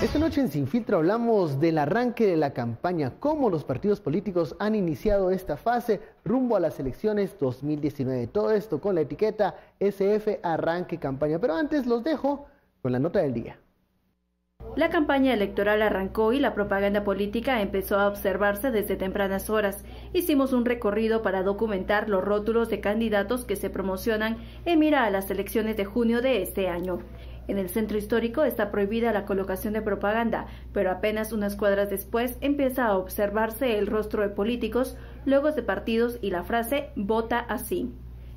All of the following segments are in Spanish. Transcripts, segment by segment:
Esta noche en Sin Filtro hablamos del arranque de la campaña, cómo los partidos políticos han iniciado esta fase rumbo a las elecciones 2019. Todo esto con la etiqueta SF Arranque Campaña. Pero antes los dejo con la nota del día. La campaña electoral arrancó y la propaganda política empezó a observarse desde tempranas horas. Hicimos un recorrido para documentar los rótulos de candidatos que se promocionan en mira a las elecciones de junio de este año. En el centro histórico está prohibida la colocación de propaganda, pero apenas unas cuadras después empieza a observarse el rostro de políticos, logos de partidos y la frase "Vota así".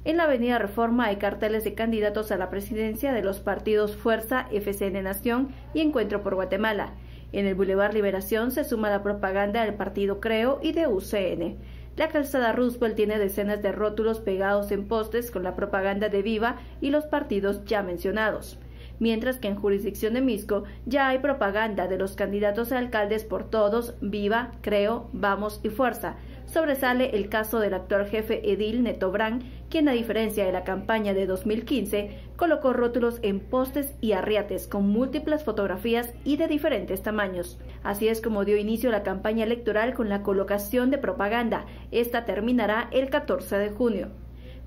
En la avenida Reforma hay carteles de candidatos a la presidencia de los partidos Fuerza, FCN Nación y Encuentro por Guatemala. En el Boulevard Liberación se suma la propaganda del partido Creo y de UCN. La calzada Roosevelt tiene decenas de rótulos pegados en postes con la propaganda de Viva y los partidos ya mencionados. Mientras que en jurisdicción de Misco ya hay propaganda de los candidatos a alcaldes por Todos, Viva, Creo, Vamos y Fuerza. Sobresale el caso del actual jefe edil Neto Brand, quien a diferencia de la campaña de 2015, colocó rótulos en postes y arriates con múltiples fotografías y de diferentes tamaños. Así es como dio inicio la campaña electoral con la colocación de propaganda. Esta terminará el 14 de junio.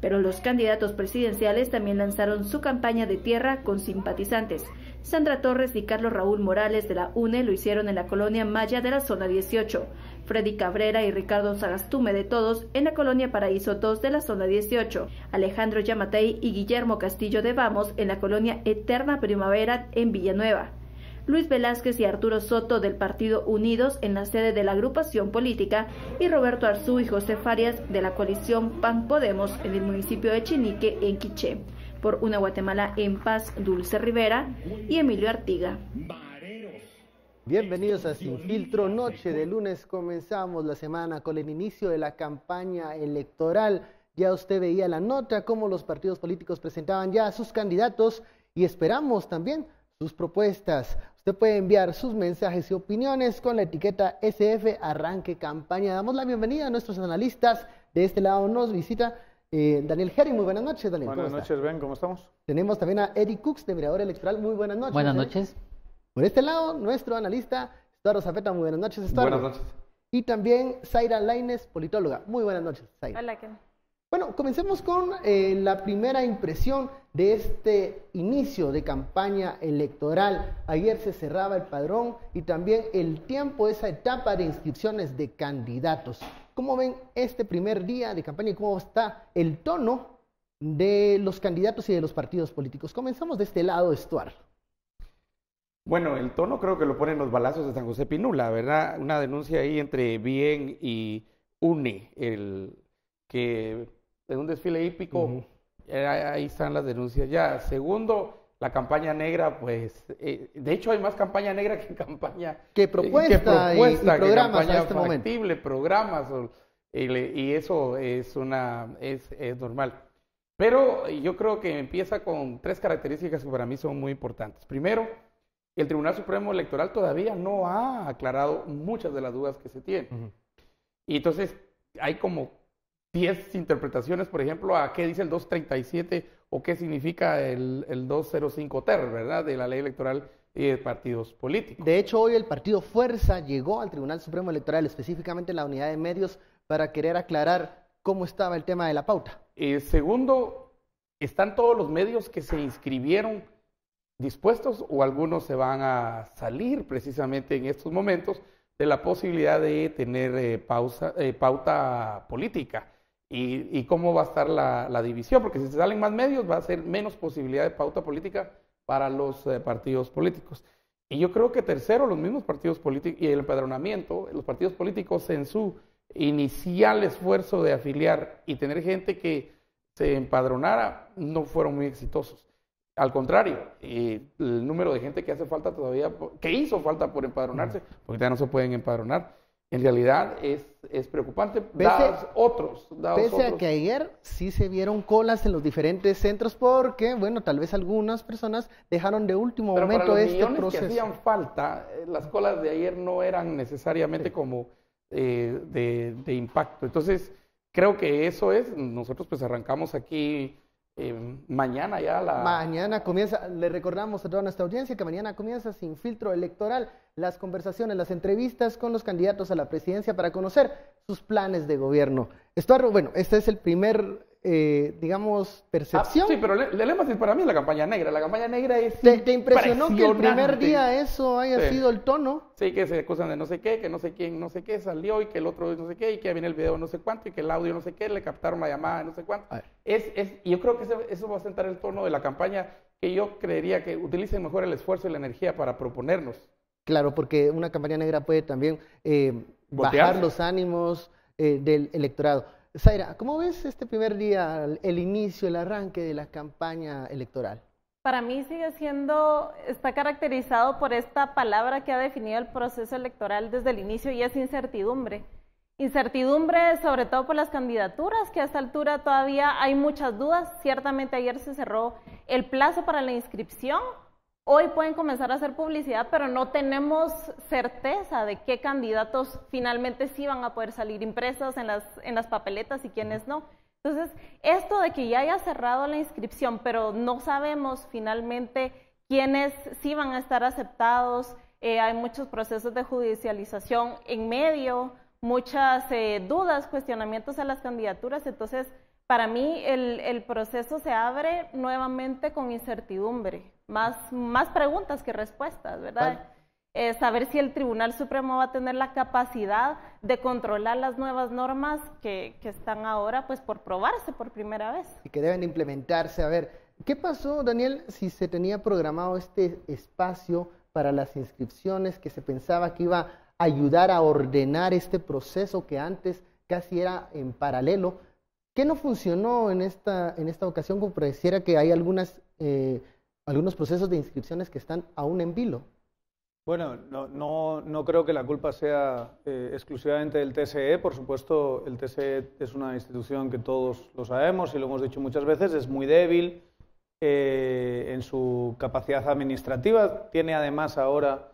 Pero los candidatos presidenciales también lanzaron su campaña de tierra con simpatizantes. Sandra Torres y Carlos Raúl Morales de la UNE lo hicieron en la colonia Maya de la zona 18, Freddy Cabrera y Ricardo Sagastume de Todos en la colonia Paraíso 2 de la zona 18, Alejandro Yamatei y Guillermo Castillo de Vamos en la colonia Eterna Primavera en Villanueva. Luis Velázquez y Arturo Soto del Partido Unidos en la sede de la agrupación política y Roberto Arzú y José Farias de la coalición PAN Podemos en el municipio de Chinique en Quiché. Por una Guatemala en paz, Dulce Rivera y Emilio Artiga. Bienvenidos a Sin Filtro. Noche de lunes comenzamos la semana con el inicio de la campaña electoral. Ya usted veía la nota, cómo los partidos políticos presentaban ya a sus candidatos y esperamos también sus propuestas. Usted puede enviar sus mensajes y opiniones con la etiqueta SF Arranque Campaña. Damos la bienvenida a nuestros analistas. De este lado nos visita Daniel Herring. Muy buenas noches, Daniel. Buenas noches, Ben, ¿cómo estamos? Tenemos también a Eric Cooks de Mirador Electoral. Muy buenas noches. Buenas noches. Por este lado, nuestro analista Estuardo Zafeta. Muy buenas noches, Estuardo. Buenas noches. Y también Zaira Lainez, politóloga. Muy buenas noches, Zaira. Hola, Ken. Bueno, comencemos con la primera impresión de este inicio de campaña electoral. Ayer se cerraba el padrón y también el tiempo, esa etapa de inscripciones de candidatos. ¿Cómo ven este primer día de campaña y cómo está el tono de los candidatos y de los partidos políticos? Comenzamos de este lado, Estuardo. Bueno, el tono creo que lo ponen los balazos de San José Pinula, ¿verdad? Una denuncia ahí entre Bien y UNE, que en un desfile hípico, ahí están las denuncias ya. Segundo, la campaña negra, pues, de hecho hay más campaña negra que campaña... Que propuesta, y programas que a este factible, momento. Programas, y eso es normal. Pero yo creo que empieza con tres características que para mí son muy importantes. Primero, el Tribunal Supremo Electoral todavía no ha aclarado muchas de las dudas que se tienen. Y entonces hay como 10 interpretaciones, por ejemplo, a qué dice el 237 o qué significa el 205 ter, ¿verdad? De la ley electoral y de partidos políticos. De hecho, hoy el partido Fuerza llegó al Tribunal Supremo Electoral, específicamente en la unidad de medios, para querer aclarar cómo estaba el tema de la pauta. Segundo, ¿están todos los medios que se inscribieron dispuestos o algunos se van a salir precisamente en estos momentos de la posibilidad de tener pauta política? ¿Y cómo va a estar la división? Porque si se salen más medios va a ser menos posibilidad de pauta política para los partidos políticos. Y yo creo que tercero, los mismos partidos políticos y el empadronamiento, los partidos políticos en su inicial esfuerzo de afiliar y tener gente que se empadronara, no fueron muy exitosos. Al contrario, el número de gente que hace falta todavía, que hizo falta por empadronarse, porque ya no se pueden empadronar, en realidad es preocupante, dados otros. Pese a que ayer sí se vieron colas en los diferentes centros porque, bueno, tal vez algunas personas dejaron de último momento este proceso. Que hacían falta, las colas de ayer no eran necesariamente como de impacto. Entonces, creo que eso es, nosotros pues arrancamos aquí mañana ya Mañana comienza, le recordamos a toda nuestra audiencia que mañana comienza Sin Filtro Electoral, las conversaciones, las entrevistas con los candidatos a la presidencia para conocer sus planes de gobierno. Estuardo, bueno, este es el primer, digamos, percepción. Sí, pero el énfasis para mí es la campaña negra. La campaña negra es ¿Te impresionó que el primer día eso haya sido el tono? Sí, que se acusan de no sé qué, que no sé quién, no sé qué salió y que el otro no sé qué y que viene el video no sé cuánto y que el audio no sé qué, le captaron la llamada de no sé cuánto. Y yo creo que eso va a sentar el tono de la campaña, que yo creería que utilicen mejor el esfuerzo y la energía para proponernos. Claro, porque una campaña negra puede también bajar los ánimos del electorado. Zaira, ¿cómo ves este primer día, el inicio, el arranque de la campaña electoral? Para mí está caracterizado por esta palabra que ha definido el proceso electoral desde el inicio y es incertidumbre. Incertidumbre sobre todo por las candidaturas, que a esta altura todavía hay muchas dudas. Ciertamente ayer se cerró el plazo para la inscripción. Hoy pueden comenzar a hacer publicidad, pero no tenemos certeza de qué candidatos finalmente sí van a poder salir impresos en las papeletas y quiénes no. Entonces, esto de que ya haya cerrado la inscripción, pero no sabemos finalmente quiénes sí van a estar aceptados, hay muchos procesos de judicialización en medio, muchas dudas, cuestionamientos a las candidaturas. Entonces, para mí el proceso se abre nuevamente con incertidumbre, más preguntas que respuestas, ¿verdad? Saber si el Tribunal Supremo va a tener la capacidad de controlar las nuevas normas que están ahora pues por probarse por primera vez. Y que deben implementarse. A ver, ¿qué pasó, Daniel, si se tenía programado este espacio para las inscripciones, que se pensaba que iba a ayudar a ordenar este proceso que antes casi era en paralelo? ¿Qué no funcionó en esta ocasión, como pareciera que hay algunos procesos de inscripciones que están aún en vilo? Bueno, no creo que la culpa sea exclusivamente del TSE. Por supuesto, el TSE es una institución que todos lo sabemos y lo hemos dicho muchas veces, es muy débil en su capacidad administrativa. Tiene además ahora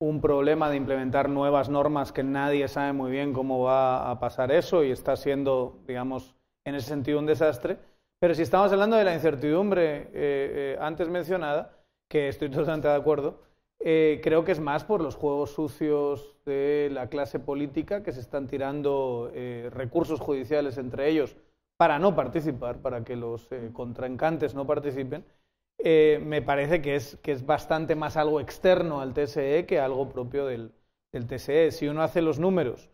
un problema de implementar nuevas normas que nadie sabe muy bien cómo va a pasar eso y está siendo, digamos, en ese sentido un desastre. Pero si estamos hablando de la incertidumbre antes mencionada, que estoy totalmente de acuerdo, creo que es más por los juegos sucios de la clase política que se están tirando recursos judiciales entre ellos para no participar, para que los contrincantes no participen. Me parece que es bastante más algo externo al TSE que algo propio del TSE. Si uno hace los números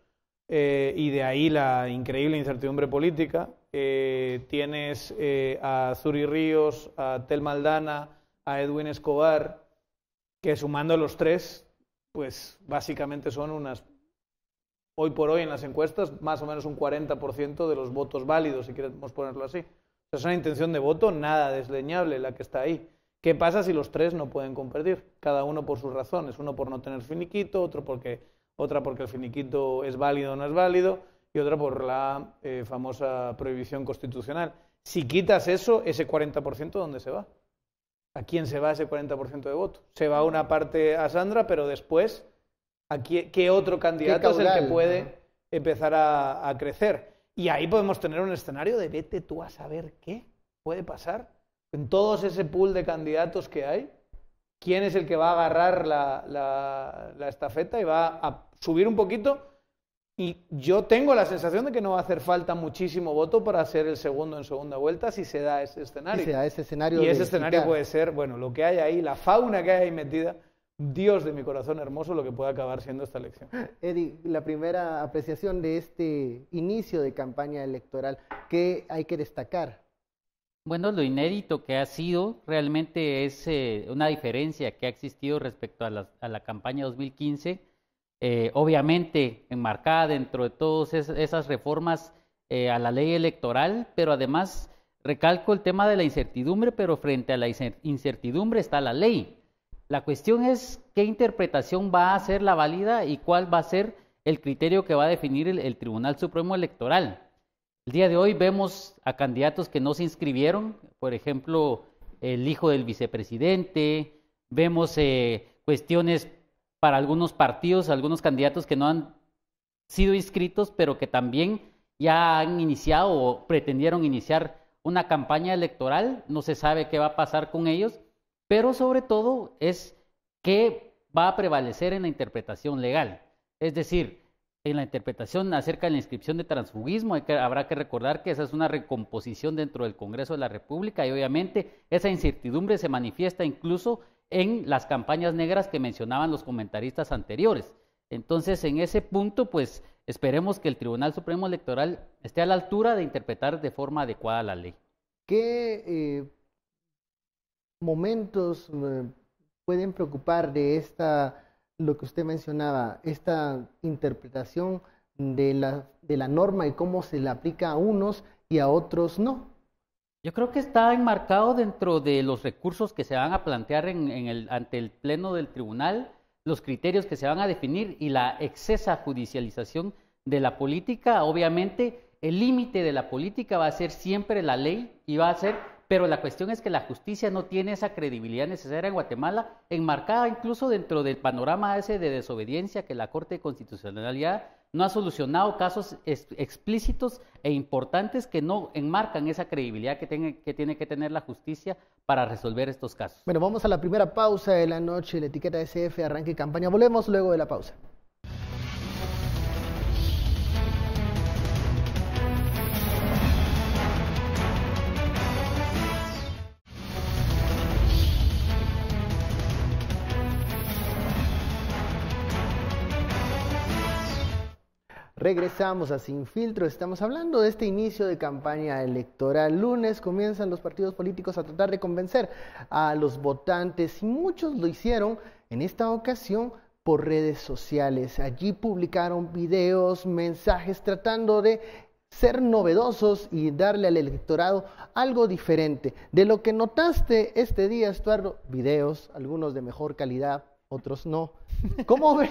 y de ahí la increíble incertidumbre política, tienes a Zuri Ríos, a Tel Maldana, a Edwin Escobar, que sumando los tres, pues básicamente son hoy por hoy en las encuestas, más o menos un 40% de los votos válidos, si queremos ponerlo así. Es una intención de voto nada desdeñable la que está ahí. ¿Qué pasa si los tres no pueden competir? Cada uno por sus razones. Uno por no tener finiquito, otra porque el finiquito es válido o no es válido, y otra por la famosa prohibición constitucional. Si quitas eso, ese 40%, ¿dónde se va? ¿A quién se va ese 40% de voto? Se va una parte a Sandra, pero después, ¿qué otro candidato es el que puede empezar a crecer? Y ahí podemos tener un escenario de vete tú a saber qué puede pasar. En todos ese pool de candidatos que hay, ¿quién es el que va a agarrar la estafeta y va a subir un poquito? Y yo tengo la sensación de que no va a hacer falta muchísimo voto para ser el segundo en segunda vuelta si se da ese escenario. Si se da ese escenario. Y ese escenario puede ser, bueno, lo que hay ahí, la fauna que hay ahí metida, Dios de mi corazón hermoso, lo que puede acabar siendo esta elección. Eddie, la primera apreciación de este inicio de campaña electoral, ¿qué hay que destacar? Bueno, lo inédito que ha sido realmente es una diferencia que ha existido respecto a la campaña 2015, obviamente enmarcada dentro de todas esas reformas a la ley electoral, pero además recalco el tema de la incertidumbre, pero frente a la incertidumbre está la ley. La cuestión es qué interpretación va a ser la válida y cuál va a ser el criterio que va a definir el Tribunal Supremo Electoral. El día de hoy vemos a candidatos que no se inscribieron, por ejemplo, el hijo del vicepresidente, vemos cuestiones para algunos partidos, algunos candidatos que no han sido inscritos, pero que también ya han iniciado o pretendieron iniciar una campaña electoral, no se sabe qué va a pasar con ellos, pero sobre todo es qué va a prevalecer en la interpretación legal. Es decir, en la interpretación acerca de la inscripción de transfugismo, habrá que recordar que esa es una recomposición dentro del Congreso de la República y obviamente esa incertidumbre se manifiesta incluso en las campañas negras que mencionaban los comentaristas anteriores. Entonces, en ese punto, pues esperemos que el Tribunal Supremo Electoral esté a la altura de interpretar de forma adecuada la ley. ¿Qué momentos pueden preocupar de lo que usted mencionaba, esta interpretación de la norma y cómo se la aplica a unos y a otros no? Yo creo que está enmarcado dentro de los recursos que se van a plantear ante el Pleno del Tribunal, los criterios que se van a definir y la excesa judicialización de la política. Obviamente, el límite de la política va a ser siempre la ley y va a ser, pero la cuestión es que la justicia no tiene esa credibilidad necesaria en Guatemala, enmarcada incluso dentro del panorama ese de desobediencia que la Corte de Constitucionalidad no ha solucionado casos explícitos e importantes que no enmarcan esa credibilidad que tiene que tener la justicia para resolver estos casos. Bueno, vamos a la primera pausa de la noche, la etiqueta SF, arranque campaña. Volvemos luego de la pausa. Regresamos a Sin Filtro, estamos hablando de este inicio de campaña electoral. Lunes comienzan los partidos políticos a tratar de convencer a los votantes y muchos lo hicieron en esta ocasión por redes sociales. Allí publicaron videos, mensajes tratando de ser novedosos y darle al electorado algo diferente. De lo que notaste este día, Estuardo, videos, algunos de mejor calidad, otros no. ¿Cómo ves?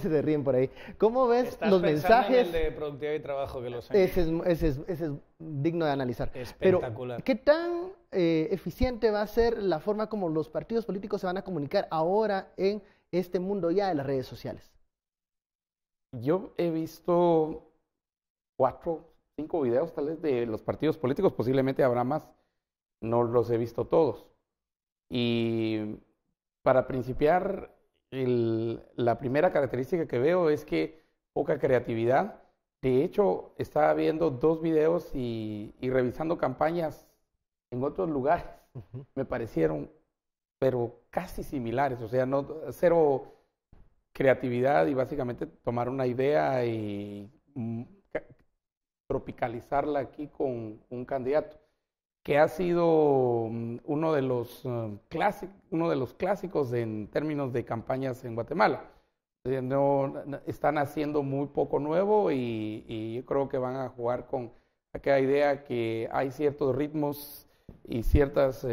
Se ríen por ahí. ¿Cómo ves los mensajes? En el de productividad y trabajo que lo sé. Ese es digno de analizar. Espectacular. Pero, ¿qué tan eficiente va a ser la forma como los partidos políticos se van a comunicar ahora en este mundo ya de las redes sociales? Yo he visto 4, 5 videos tal vez de los partidos políticos, posiblemente habrá más, no los he visto todos. Y para principiar, la primera característica que veo es que poca creatividad. De hecho, estaba viendo 2 videos y revisando campañas en otros lugares. Me parecieron, pero casi similares. O sea, cero creatividad y básicamente tomar una idea y tropicalizarla aquí con un candidato, que ha sido uno de los clásicos en términos de campañas en Guatemala. Están haciendo muy poco nuevo y yo creo que van a jugar con aquella idea que hay ciertos ritmos y ciertas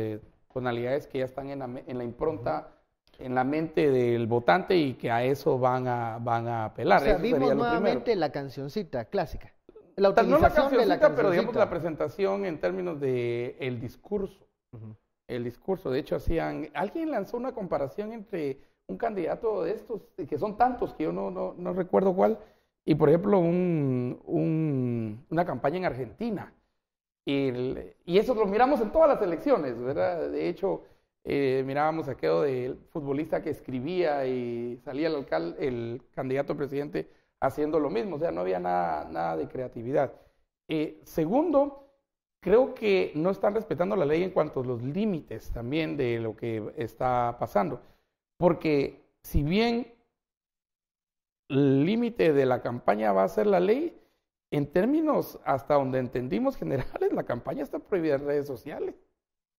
tonalidades que ya están en la impronta, en la mente del votante y que a eso van a apelar. O sea, eso vimos nuevamente la cancioncita clásica. La utilización no la cancioncita, de la cancioncita. pero digamos la presentación en términos de el discurso. El discurso. De hecho, alguien lanzó una comparación entre un candidato de estos, que son tantos que yo no recuerdo cuál, y por ejemplo una campaña en Argentina. Y eso lo miramos en todas las elecciones, ¿verdad? De hecho, mirábamos aquello del futbolista que escribía y salía el candidato a presidente haciendo lo mismo, o sea, no había nada de creatividad. Segundo, creo que no están respetando la ley en cuanto a los límites también de lo que está pasando, porque si bien el límite de la campaña va a ser la ley, en términos hasta donde entendimos generales, la campaña está prohibida en redes sociales.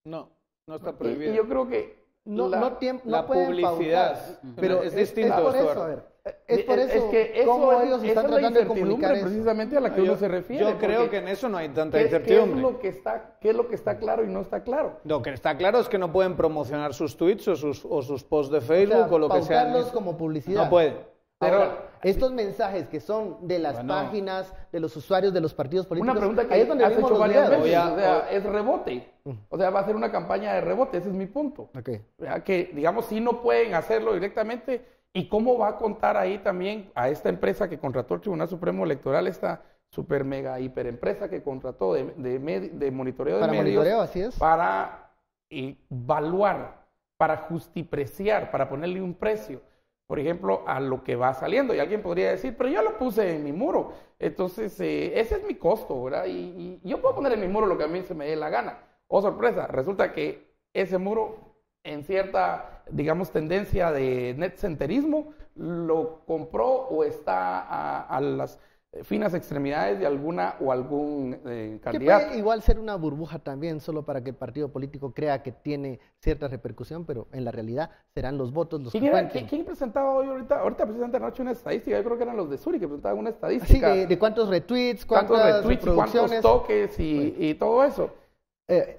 No está prohibida. Y yo creo que la publicidad, pero es distinto. Es por eso, a ver. Es por eso, es que cómo ellos están tratando de comunicar eso. Precisamente a la que uno se refiere. Yo creo que en eso no hay tanta incertidumbre. ¿Qué es lo que está claro y no está claro? Lo que está claro es que no pueden promocionar sus tweets o sus posts de Facebook o lo que sea. Pautarlos como publicidad. No pueden. Pero estos mensajes que son de las páginas, de los usuarios de los partidos políticos, una pregunta que ahí es donde has vimos hecho los varias videos. veces, o sea, es rebote. O sea, va a ser una campaña de rebote, ese es mi punto. Okay. Que, digamos, sí no pueden hacerlo directamente. ¿Y cómo va a contar ahí también a esta empresa que contrató el Tribunal Supremo Electoral esta super mega hiper empresa que contrató de monitoreo de Para medios monitoreo, así es. para evaluar, para justipreciar, para ponerle un precio, por ejemplo, a lo que va saliendo. Y alguien podría decir, pero yo lo puse en mi muro, entonces ese es mi costo, ¿verdad? Y yo puedo poner en mi muro lo que a mí se me dé la gana. Oh, sorpresa, resulta que ese muro, en cierta, digamos, tendencia de netcenterismo, lo compró o está a las finas extremidades de alguna o algún candidato. Que puede igual ser una burbuja también, solo para que el partido político crea que tiene cierta repercusión, pero en la realidad serán los votos los que cuenten. ¿Quién presentaba hoy ahorita precisamente anoche una estadística? Yo creo que eran los de Suri que presentaban una estadística. Sí, de cuántos retweets, cuántas reproducciones, cuántos toques y todo eso.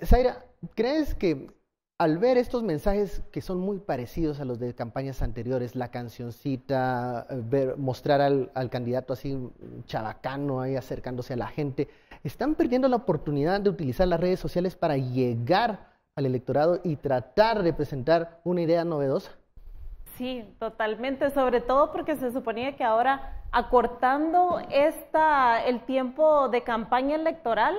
Zaira, ¿crees que al ver estos mensajes que son muy parecidos a los de campañas anteriores, la cancioncita, mostrar al candidato así chabacano ahí acercándose a la gente, están perdiendo la oportunidad de utilizar las redes sociales para llegar al electorado y tratar de presentar una idea novedosa? Sí, totalmente, sobre todo porque se suponía que ahora, acortando el tiempo de campaña electoral,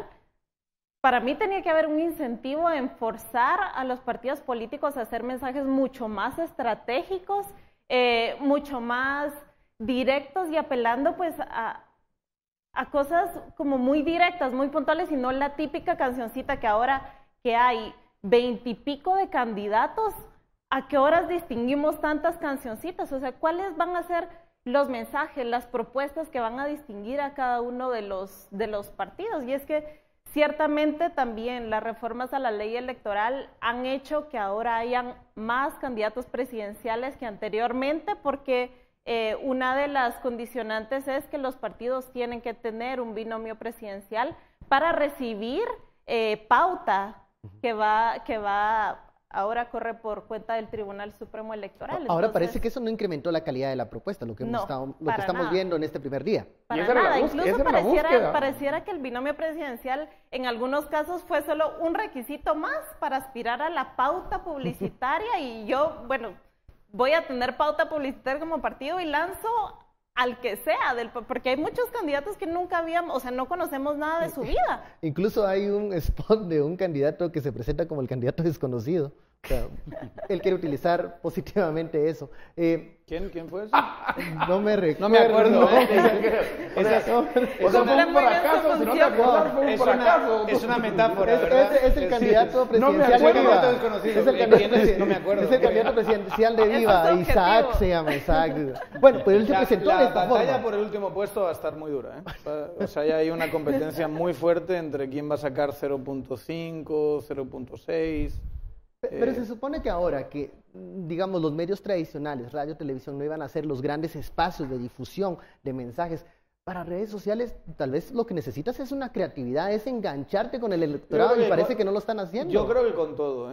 para mí tenía que haber un incentivo en forzar a los partidos políticos a hacer mensajes mucho más estratégicos, mucho más directos y apelando pues a cosas como muy directas, muy puntuales y no la típica cancioncita que ahora que hay 20 y pico de candidatos, ¿a qué horas distinguimos tantas cancioncitas? O sea, ¿cuáles van a ser los mensajes, las propuestas que van a distinguir a cada uno de los partidos? Y es que ciertamente también las reformas a la ley electoral han hecho que ahora hayan más candidatos presidenciales que anteriormente, porque una de las condicionantes es que los partidos tienen que tener un binomio presidencial para recibir pauta que ahora corre por cuenta del Tribunal Supremo Electoral. Ahora Entonces, parece que eso no incrementó la calidad de la propuesta, lo que estamos nada. viendo en este primer día. Para nada, incluso pareciera que el binomio presidencial en algunos casos fue solo un requisito más para aspirar a la pauta publicitaria y yo, bueno, voy a tener pauta publicitaria como partido y lanzo al que sea, porque hay muchos candidatos que nunca habíamos, o sea, no conocemos nada de su vida. Incluso hay un spot de un candidato que se presenta como el candidato desconocido. O sea, él quiere utilizar positivamente eso. ¿Quién fue eso? No me recuerdo. No me acuerdo. O sea, fue un fracaso, si no te acuerdas, fue un fracaso. Es una metáfora, ¿verdad? Es el candidato presidencial de Viva. desconocido. Es el candidato, no me acuerdo. Es el candidato presidencial de Viva, Eso es Isaac objetivo. se llama, Isaac. Bueno, pues él se presentó de La esta batalla forma. por el último puesto va a estar muy dura, ¿eh? O sea, ya hay una competencia muy fuerte entre quién va a sacar 0.5, 0.6... Pero se supone que ahora que, digamos, los medios tradicionales, radio, televisión, no iban a ser los grandes espacios de difusión de mensajes, para redes sociales tal vez lo que necesitas es una creatividad, es engancharte con el electorado y parece que no lo están haciendo. Yo creo que con todo,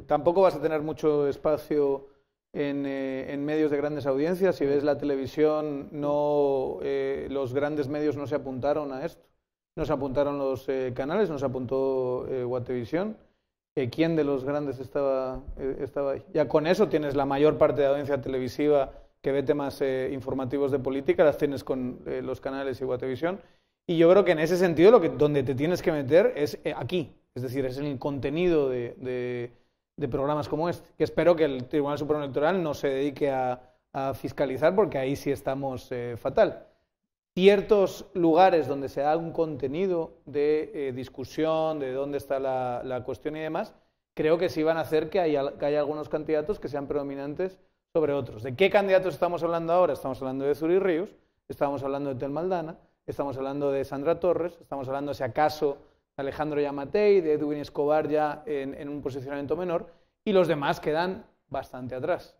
tampoco vas a tener mucho espacio en medios de grandes audiencias. Si ves la televisión, los grandes medios no se apuntaron a esto. No se apuntaron los canales, no se apuntó Guatevisión. ¿Quién de los grandes estaba ahí? Ya con eso tienes la mayor parte de la audiencia televisiva que ve temas informativos de política, las tienes con los canales y Guatevisión. Y yo creo que en ese sentido donde te tienes que meter es aquí, es decir, es en el contenido de programas como este, que espero que el Tribunal Supremo Electoral no se dedique a fiscalizar, porque ahí sí estamos fatal. Ciertos lugares donde se da un contenido de discusión, de dónde está la cuestión y demás, creo que sí van a hacer que haya algunos candidatos que sean predominantes sobre otros. ¿De qué candidatos estamos hablando ahora? Estamos hablando de Zuri Ríos, estamos hablando de Tel Maldana, estamos hablando de Sandra Torres, estamos hablando, si acaso, de Alejandro Yamatei, de Edwin Escobar ya en un posicionamiento menor, y los demás quedan bastante atrás.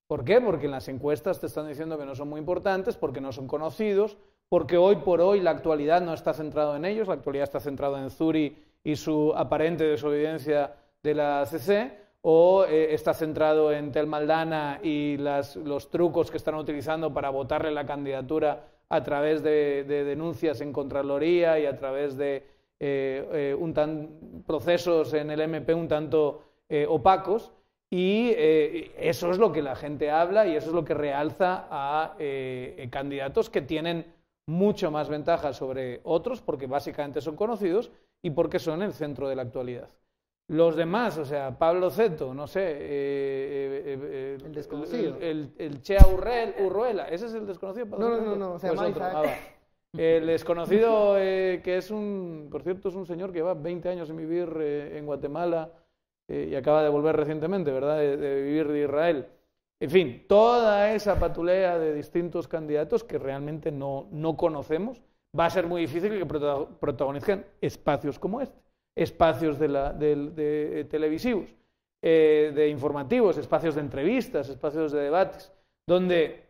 ¿Por qué? Porque en las encuestas te están diciendo que no son muy importantes, porque no son conocidos, porque hoy por hoy la actualidad no está centrada en ellos, la actualidad está centrada en Zuri y su aparente desobediencia de la CC, o está centrado en Tel Maldana y los trucos que están utilizando para votarle la candidatura a través de denuncias en Contraloría y a través de procesos en el MP un tanto opacos. Y eso es lo que la gente habla y eso es lo que realza a candidatos que tienen mucho más ventaja sobre otros porque básicamente son conocidos y porque son el centro de la actualidad. Los demás, o sea, Pablo Zeto, no sé, el desconocido. El Chea Urruela, ¿ese es el desconocido? No, o sea, pues el desconocido, que es por cierto, es un señor que lleva 20 años en vivir en Guatemala y acaba de volver recientemente, ¿verdad?, de vivir de Israel. En fin, toda esa patulea de distintos candidatos que realmente no conocemos, va a ser muy difícil que protagonicen espacios como este, espacios de televisivos, de informativos, espacios de entrevistas, espacios de debates, donde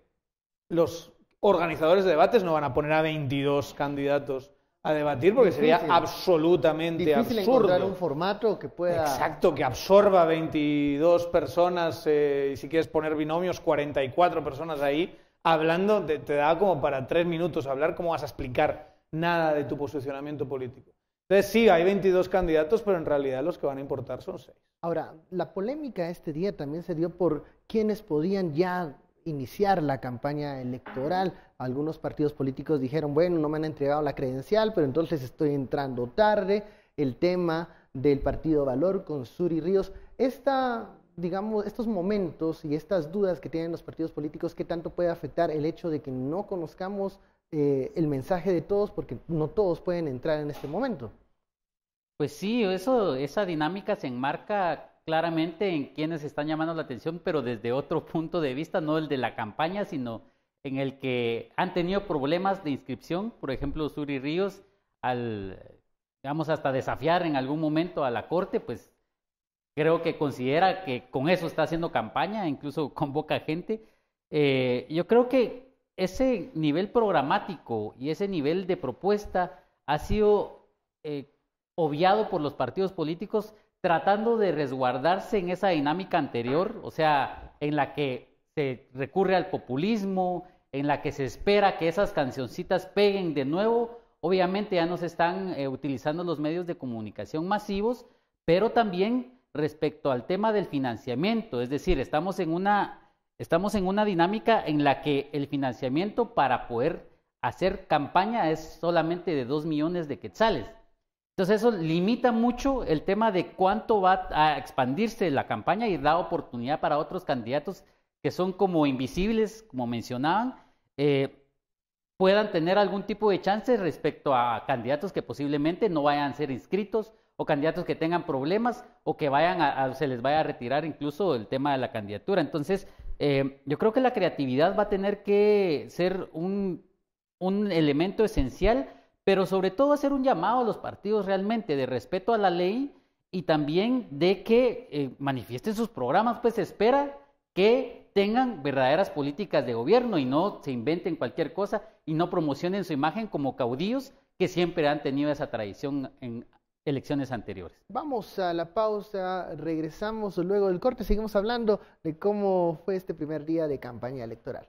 los organizadores de debates no van a poner a 22 candidatos a debatir porque sería absolutamente absurdo encontrar un formato que pueda... Exacto, que absorba 22 personas, y si quieres poner binomios, 44 personas ahí, hablando, te da como para 3 minutos hablar, ¿cómo vas a explicar nada de tu posicionamiento político? Entonces sí, hay 22 candidatos, pero en realidad los que van a importar son 6. Ahora, la polémica este día también se dio por quienes podían ya iniciar la campaña electoral. Algunos partidos políticos dijeron, bueno, no me han entregado la credencial, pero entonces estoy entrando tarde. El tema del Partido Valor con Suri Ríos. Estos momentos y estas dudas que tienen los partidos políticos, ¿qué tanto puede afectar el hecho de que no conozcamos el mensaje de todos, porque no todos pueden entrar en este momento? Pues sí, esa dinámica se enmarca claramente en quienes están llamando la atención, pero desde otro punto de vista, no el de la campaña, sino en el que han tenido problemas de inscripción. Por ejemplo, Suri Ríos, digamos, hasta desafiar en algún momento a la Corte, pues creo que considera que con eso está haciendo campaña, incluso convoca gente. Yo creo que ese nivel programático y ese nivel de propuesta ha sido obviado por los partidos políticos, tratando de resguardarse en esa dinámica anterior, o sea, en la que se recurre al populismo, en la que se espera que esas cancioncitas peguen de nuevo. Obviamente ya no se están utilizando los medios de comunicación masivos, pero también respecto al tema del financiamiento, es decir, estamos en una dinámica en la que el financiamiento para poder hacer campaña es solamente de 2 millones de quetzales. Entonces eso limita mucho el tema de cuánto va a expandirse la campaña y da oportunidad para otros candidatos que son como invisibles, como mencionaban, puedan tener algún tipo de chance respecto a candidatos que posiblemente no vayan a ser inscritos o candidatos que tengan problemas o que se les vaya a retirar incluso el tema de la candidatura. Entonces, yo creo que la creatividad va a tener que ser un elemento esencial, pero sobre todo hacer un llamado a los partidos realmente de respeto a la ley y también de que manifiesten sus programas. Pues se espera que tengan verdaderas políticas de gobierno y no se inventen cualquier cosa y no promocionen su imagen como caudillos que siempre han tenido esa tradición en elecciones anteriores. Vamos a la pausa, regresamos luego del corte, seguimos hablando de cómo fue este primer día de campaña electoral.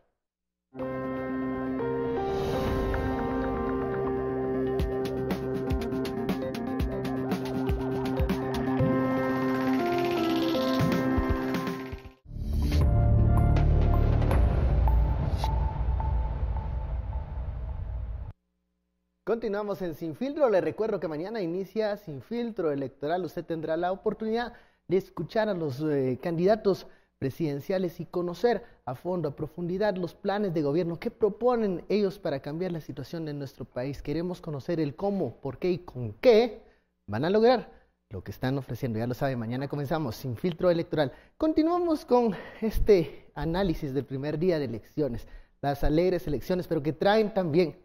Continuamos en Sin Filtro. Le recuerdo que mañana inicia Sin Filtro Electoral. Usted tendrá la oportunidad de escuchar a los candidatos presidenciales y conocer a fondo, a profundidad, los planes de gobierno que proponen ellos para cambiar la situación de nuestro país. Queremos conocer el cómo, por qué y con qué van a lograr lo que están ofreciendo. Ya lo sabe, mañana comenzamos Sin Filtro Electoral. Continuamos con este análisis del primer día de elecciones, las alegres elecciones, pero que traen también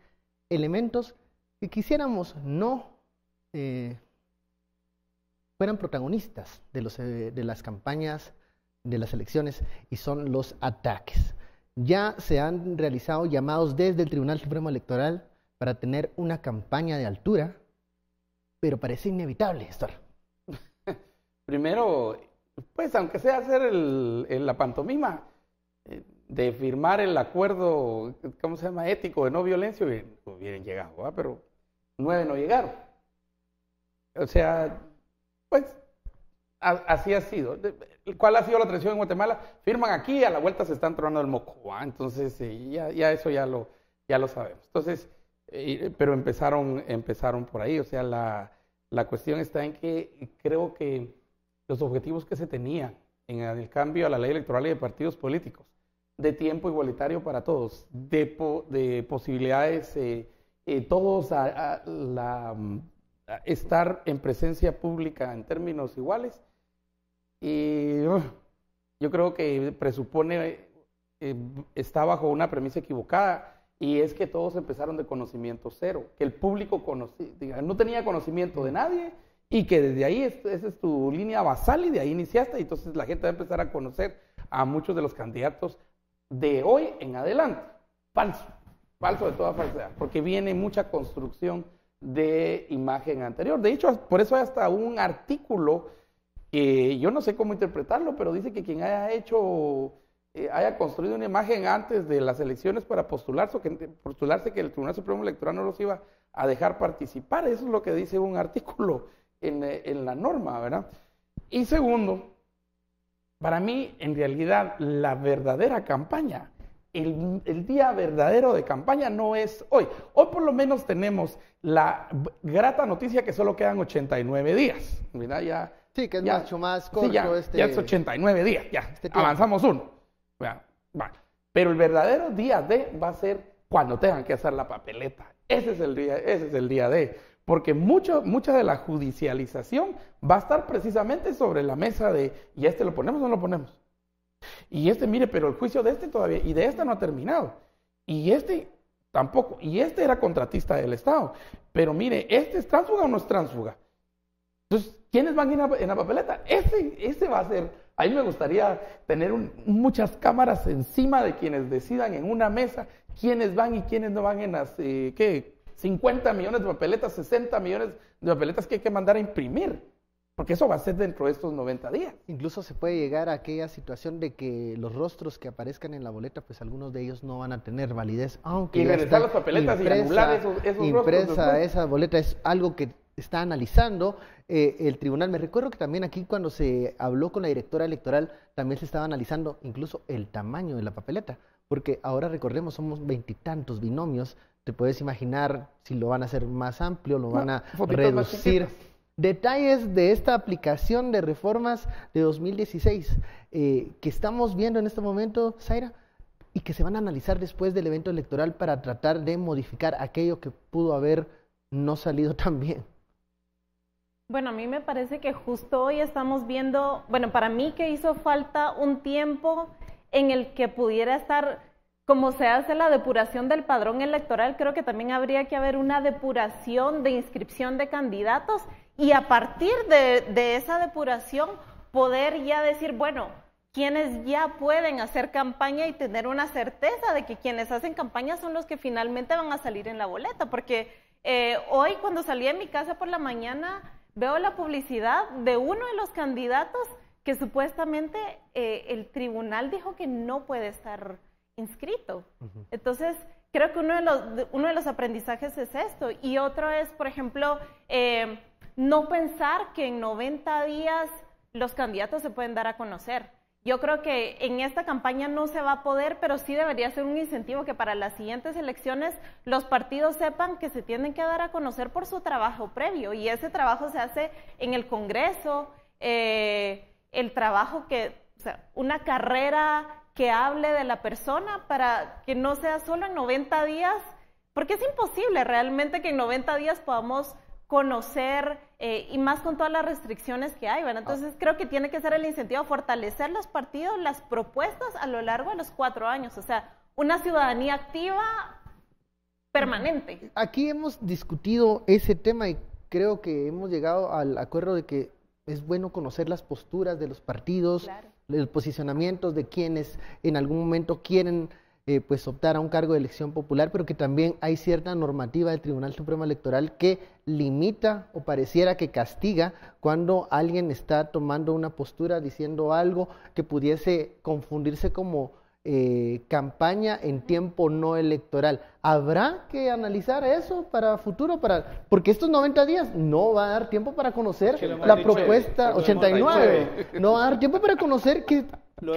elementos que quisiéramos no fueran protagonistas de las campañas, de las elecciones, y son los ataques. Ya se han realizado llamados desde el Tribunal Supremo Electoral para tener una campaña de altura, pero parece inevitable, Héctor. Primero, pues aunque sea hacer la pantomima, de firmar el acuerdo, ¿cómo se llama?, ético de no violencia, hubieran llegado, ¿verdad? Pero 9 no llegaron. O sea, pues así ha sido. ¿Cuál ha sido la tradición en Guatemala? Firman aquí y a la vuelta se están tronando el moco, ¿verdad? Entonces ya eso ya lo sabemos. Entonces, pero empezaron por ahí. O sea, la cuestión está en que creo que los objetivos que se tenía en el cambio a la ley electoral y de partidos políticos, de tiempo igualitario para todos, de posibilidades, todos a estar en presencia pública en términos iguales, y yo creo que presupone, está bajo una premisa equivocada, y es que todos empezaron de conocimiento cero, que el público no tenía conocimiento de nadie, y que desde ahí esa es tu línea basal y de ahí iniciaste, y entonces la gente va a empezar a conocer a muchos de los candidatos de hoy en adelante. Falso de toda falsedad, porque viene mucha construcción de imagen anterior. De hecho, por eso hay hasta un artículo que yo no sé cómo interpretarlo, pero dice que quien haya construido una imagen antes de las elecciones para postularse que el Tribunal Supremo Electoral no los iba a dejar participar. Eso es lo que dice un artículo en la norma, ¿verdad? Y segundo, para mí, en realidad, la verdadera campaña, el día verdadero de campaña no es hoy. Hoy por lo menos tenemos la grata noticia que solo quedan 89 días. Mira, sí, que es mucho más corto. Sí, ya es 89 días, avanzamos uno. Pero el verdadero día D va a ser cuando tengan que hacer la papeleta. Ese es el día D. Porque mucha de la judicialización va a estar precisamente sobre la mesa de, ¿y lo ponemos o no lo ponemos? Y mire, pero el juicio de todavía, y de no ha terminado. Y tampoco, y era contratista del Estado. Pero mire, ¿es tránsfuga o no es tránsfuga? Entonces, ¿quiénes van a ir en la papeleta? Ese va a ser, a mí me gustaría tener muchas cámaras encima de quienes decidan en una mesa quiénes van y quiénes no van en las, 50 millones de papeletas, 60 millones de papeletas que hay que mandar a imprimir, porque eso va a ser dentro de estos 90 días. Incluso se puede llegar a aquella situación de que los rostros que aparezcan en la boleta, pues algunos de ellos no van a tener validez, aunque y regresar las papeletas y anular esos impresa rostros. Esa boleta es algo que está analizando el tribunal. Me recuerdo que también aquí cuando se habló con la directora electoral, también se estaba analizando incluso el tamaño de la papeleta, porque ahora recordemos, somos 20 y tantos binomios. Te puedes imaginar si lo van a hacer más amplio, lo van a reducir. Detalles de esta aplicación de reformas de 2016 que estamos viendo en este momento, Zaira, y que se van a analizar después del evento electoral para tratar de modificar aquello que pudo haber no salido tan bien. Bueno, a mí me parece que justo hoy estamos viendo, bueno, para mí que hizo falta un tiempo en el que pudiera estar, como se hace la depuración del padrón electoral, creo que también habría que haber una depuración de inscripción de candidatos y a partir de esa depuración poder ya decir, bueno, quienes ya pueden hacer campaña y tener una certeza de que quienes hacen campaña son los que finalmente van a salir en la boleta, porque hoy cuando salí de mi casa por la mañana veo la publicidad de uno de los candidatos que supuestamente el tribunal dijo que no puede estar inscrito. Entonces, creo que uno de los aprendizajes es esto. Y otro es, por ejemplo, no pensar que en 90 días los candidatos se pueden dar a conocer. Yo creo que en esta campaña no se va a poder, pero sí debería ser un incentivo que para las siguientes elecciones los partidos sepan que se tienen que dar a conocer por su trabajo previo. Y ese trabajo se hace en el Congreso, el trabajo o sea, una carrera que hable de la persona para que no sea solo en 90 días, porque es imposible realmente que en 90 días podamos conocer, y más con todas las restricciones que hay, ¿verdad? Entonces creo que tiene que ser el incentivo a fortalecer los partidos, las propuestas a lo largo de los 4 años, o sea, una ciudadanía activa permanente. Aquí hemos discutido ese tema y creo que hemos llegado al acuerdo de que es bueno conocer las posturas de los partidos, claro, los posicionamientos de quienes en algún momento quieren pues optar a un cargo de elección popular, pero que también hay cierta normativa del Tribunal Supremo Electoral que limita o pareciera que castiga cuando alguien está tomando una postura diciendo algo que pudiese confundirse como campaña en tiempo no electoral. ¿Habrá que analizar eso para futuro? Porque estos 90 días no va a dar tiempo para conocer la propuesta 89. No va a dar tiempo para conocer qué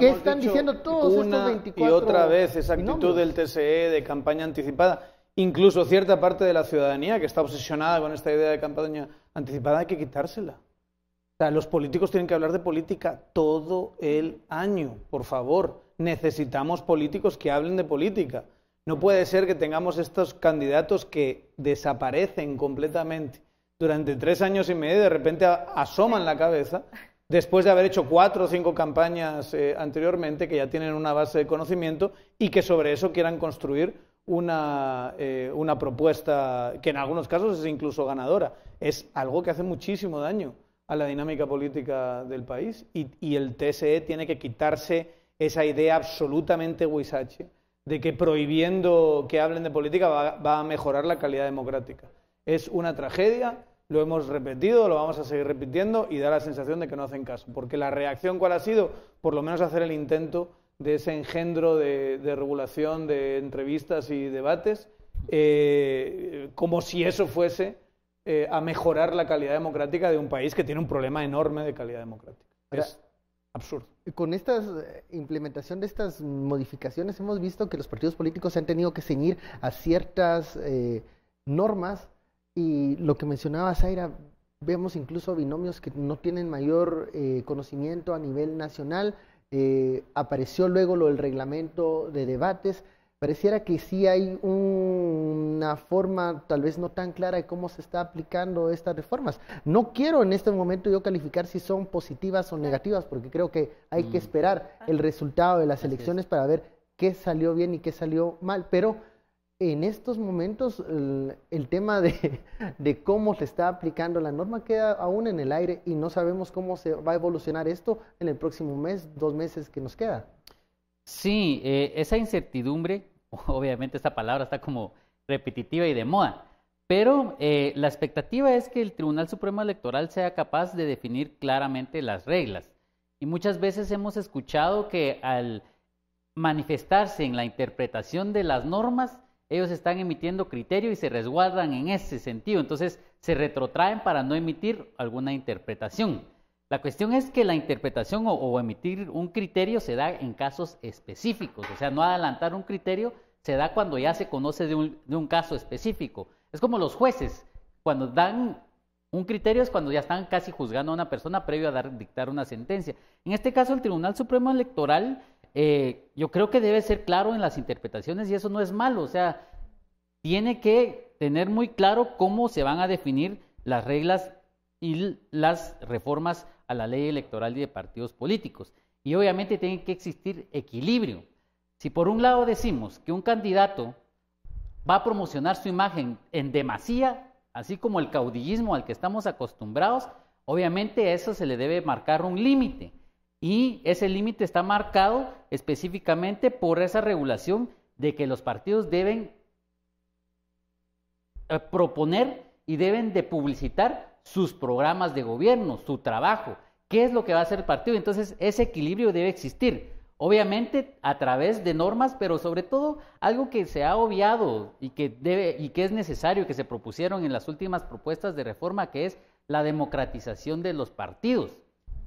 están diciendo todos estos 24. Y otra vez esa actitud del TSE de campaña anticipada. incluso cierta parte de la ciudadanía que está obsesionada con esta idea de campaña anticipada, hay que quitársela. O sea, los políticos tienen que hablar de política todo el año, por favor. Necesitamos políticos que hablen de política. No puede ser que tengamos estos candidatos que desaparecen completamente durante 3 años y medio y de repente asoman la cabeza después de haber hecho 4 o 5 campañas anteriormente, que ya tienen una base de conocimiento y que sobre eso quieran construir una propuesta que en algunos casos es incluso ganadora. Es algo que hace muchísimo daño a la dinámica política del país y el TSE tiene que quitarse esa idea absolutamente huizache de que prohibiendo que hablen de política va a mejorar la calidad democrática. Es una tragedia, lo hemos repetido, lo vamos a seguir repitiendo y da la sensación de que no hacen caso, porque la reacción ¿cuál ha sido? Por lo menos hacer el intento de ese engendro de regulación de entrevistas y debates, como si eso fuese a mejorar la calidad democrática de un país que tiene un problema enorme de calidad democrática. Es absurdo. Con esta implementación de estas modificaciones hemos visto que los partidos políticos se han tenido que ceñir a ciertas normas y lo que mencionaba Zaira, vemos incluso binomios que no tienen mayor conocimiento a nivel nacional. Apareció luego lo del reglamento de debates. Pareciera que sí hay una forma tal vez no tan clara de cómo se está aplicando estas reformas. No quiero en este momento yo calificar si son positivas o negativas, porque creo que hay que esperar el resultado de las elecciones para ver qué salió bien y qué salió mal, pero en estos momentos el tema de cómo se está aplicando la norma queda aún en el aire y no sabemos cómo se va a evolucionar esto en el próximo mes, 2 meses que nos queda. Sí, esa incertidumbre, obviamente esta palabra está como repetitiva y de moda, pero la expectativa es que el Tribunal Supremo Electoral sea capaz de definir claramente las reglas. Y muchas veces hemos escuchado que al manifestarse en la interpretación de las normas, ellos están emitiendo criterio y se resguardan en ese sentido, entonces se retrotraen para no emitir alguna interpretación. La cuestión es que la interpretación o emitir un criterio se da en casos específicos, o sea, no adelantar un criterio se da cuando ya se conoce de un caso específico. Es como los jueces, cuando dan un criterio es cuando ya están casi juzgando a una persona previo a dictar una sentencia. En este caso, el Tribunal Supremo Electoral, yo creo que debe ser claro en las interpretaciones y eso no es malo, o sea, tiene que tener muy claro cómo se van a definir las reglas y las reformas a la ley electoral y de partidos políticos. Y obviamente tiene que existir equilibrio. Si por un lado decimos que un candidato va a promocionar su imagen en demasía, así como el caudillismo al que estamos acostumbrados, obviamente a eso se le debe marcar un límite. Y ese límite está marcado específicamente por esa regulación de que los partidos deben proponer y deben de publicitar sus programas de gobierno, su trabajo, qué es lo que va a hacer el partido. Entonces ese equilibrio debe existir, obviamente a través de normas, pero sobre todo algo que se ha obviado y que es necesario que se propusieron en las últimas propuestas de reforma, que es la democratización de los partidos.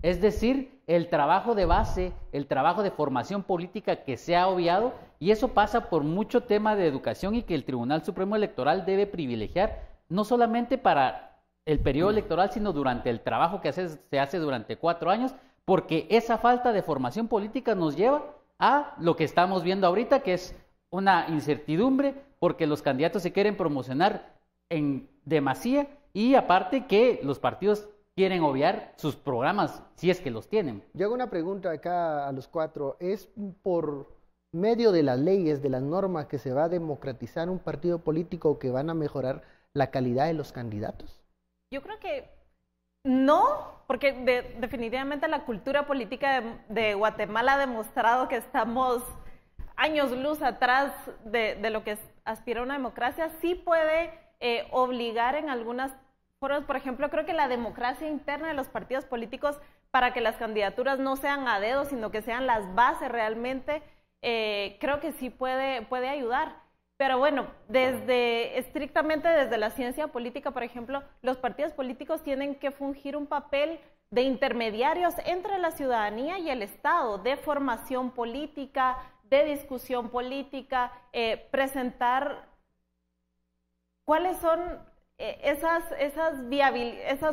Es decir, el trabajo de base, el trabajo de formación política que se ha obviado, y eso pasa por mucho tema de educación y que el Tribunal Supremo Electoral debe privilegiar, no solamente para el periodo electoral, sino durante el trabajo que se hace durante 4 años, porque esa falta de formación política nos lleva a lo que estamos viendo ahorita, que es una incertidumbre, porque los candidatos se quieren promocionar en demasía y aparte que los partidos quieren obviar sus programas, si es que los tienen. Yo hago una pregunta acá a los 4. ¿Es por medio de las leyes, de las normas, que se va a democratizar un partido político, que van a mejorar la calidad de los candidatos? Yo creo que no, porque definitivamente la cultura política de Guatemala ha demostrado que estamos años luz atrás de lo que aspira a una democracia. Sí puede obligar en algunas foros, por ejemplo, creo que la democracia interna de los partidos políticos, para que las candidaturas no sean a dedo, sino que sean las bases realmente, creo que sí puede ayudar. Pero bueno, estrictamente desde la ciencia política, por ejemplo, los partidos políticos tienen que fungir un papel de intermediarios entre la ciudadanía y el Estado, de formación política, de discusión política, presentar ¿cuáles son esas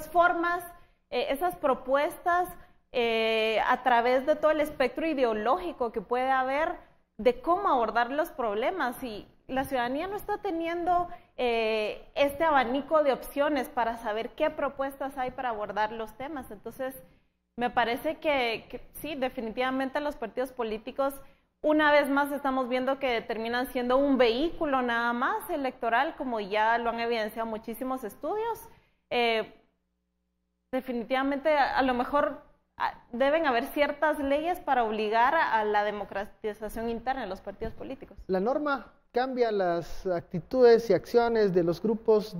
formas, esas propuestas a través de todo el espectro ideológico que puede haber de cómo abordar los problemas? Y la ciudadanía no está teniendo este abanico de opciones para saber qué propuestas hay para abordar los temas. Entonces, me parece que sí, definitivamente los partidos políticos, una vez más estamos viendo que terminan siendo un vehículo nada más electoral, como ya lo han evidenciado muchísimos estudios. Definitivamente, a lo mejor deben haber ciertas leyes para obligar a la democratización interna de los partidos políticos. La norma cambia las actitudes y acciones de los grupos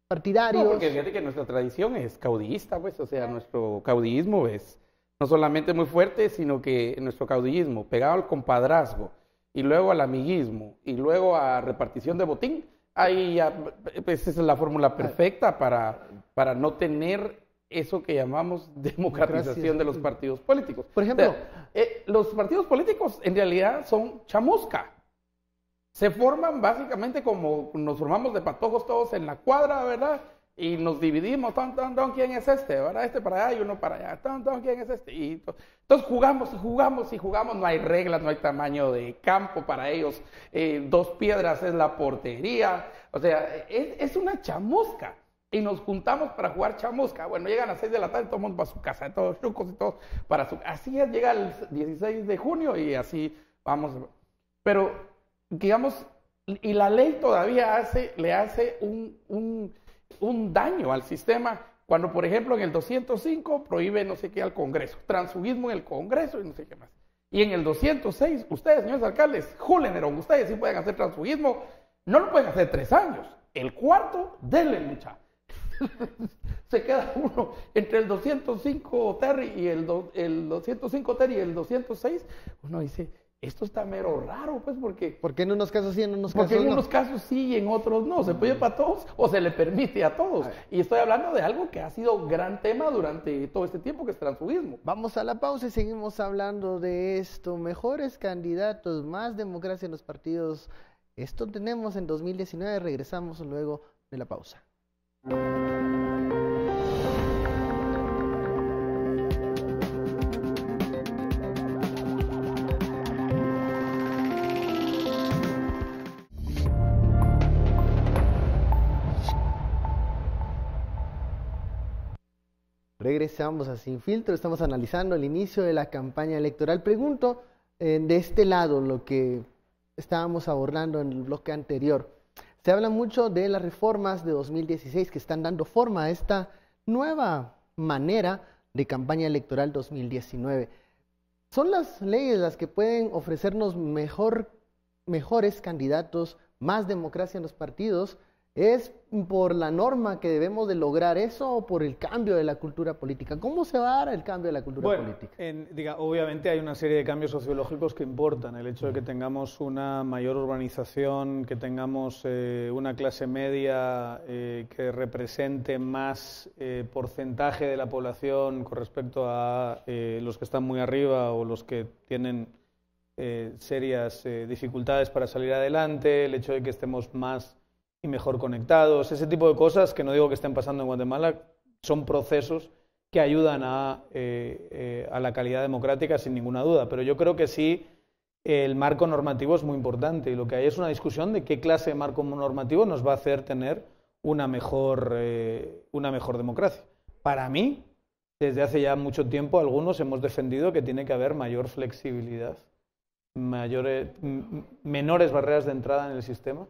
partidarios. No, porque fíjate que nuestra tradición es caudillista, pues, o sea, nuestro caudillismo es no solamente muy fuerte, sino que nuestro caudillismo, pegado al compadrazgo, y luego al amiguismo, y luego a repartición de botín, ahí ya, pues, esa es la fórmula perfecta para no tener eso que llamamos democratización de los partidos políticos. Por ejemplo, o sea, los partidos políticos en realidad son chamusca. Se forman básicamente como nos formamos de patojos todos en la cuadra, ¿verdad? Y nos dividimos, ¿quién es este? ¿Verdad? Este para allá y uno para allá, ¿quién es este? Y entonces jugamos, no hay reglas, no hay tamaño de campo para ellos, 2 piedras es la portería, o sea, es una chamusca. Y nos juntamos para jugar chamusca. Bueno, llegan a las 6 de la tarde, todo el mundo para su casa, todos chucos y todos para su... Así es, llega el 16 de junio y así vamos. Pero, digamos, y la ley todavía le hace un daño al sistema cuando, por ejemplo, en el 205 prohíbe no sé qué al Congreso, transfugismo en el Congreso y no sé qué más. Y en el 206, ustedes, señores alcaldes, Juleneron, ustedes sí pueden hacer transfugismo, no lo pueden hacer 3 años. El cuarto, denle mucha. Se queda uno entre el 205 Terry y el 205 Terry y el 206. Uno dice, esto está mero raro, pues, porque en unos casos sí, en unos casos no. Porque en unos casos sí y en otros no. ¿Se puede para todos o se le permite a todos? Y estoy hablando de algo que ha sido gran tema durante todo este tiempo, que es transfugismo. Vamos a la pausa y seguimos hablando de esto. Mejores candidatos, más democracia en los partidos. Esto tenemos en 2019. Regresamos luego de la pausa. Regresamos a Sin Filtro, estamos analizando el inicio de la campaña electoral. Pregunto de este lado lo que estábamos abordando en el bloque anterior. Se habla mucho de las reformas de 2016 que están dando forma a esta nueva manera de campaña electoral 2019. ¿Son las leyes las que pueden ofrecernos mejores candidatos, más democracia en los partidos? ¿Es por la norma que debemos de lograr eso o por el cambio de la cultura política? ¿Cómo se va a dar el cambio de la cultura política? Obviamente hay una serie de cambios sociológicos que importan. El hecho de que tengamos una mayor urbanización, que tengamos una clase media que represente más porcentaje de la población con respecto a los que están muy arriba o los que tienen serias dificultades para salir adelante, el hecho de que estemos más y mejor conectados, ese tipo de cosas que no digo que estén pasando en Guatemala, son procesos que ayudan a la calidad democrática sin ninguna duda, pero yo creo que sí el marco normativo es muy importante y lo que hay es una discusión de qué clase de marco normativo nos va a hacer tener una mejor democracia. Para mí, desde hace ya mucho tiempo, algunos hemos defendido que tiene que haber mayor flexibilidad, menores barreras de entrada en el sistema,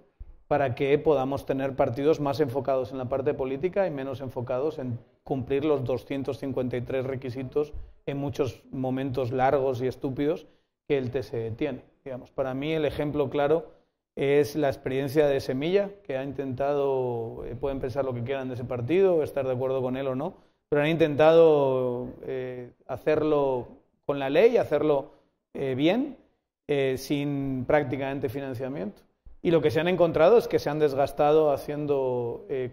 para que podamos tener partidos más enfocados en la parte política y menos enfocados en cumplir los 253 requisitos en muchos momentos largos y estúpidos que el TSE tiene. Digamos, para mí el ejemplo claro es la experiencia de Semilla, que ha intentado, pueden pensar lo que quieran de ese partido, estar de acuerdo con él o no, pero han intentado hacerlo con la ley, hacerlo bien, sin prácticamente financiamiento. Y lo que se han encontrado es que se han desgastado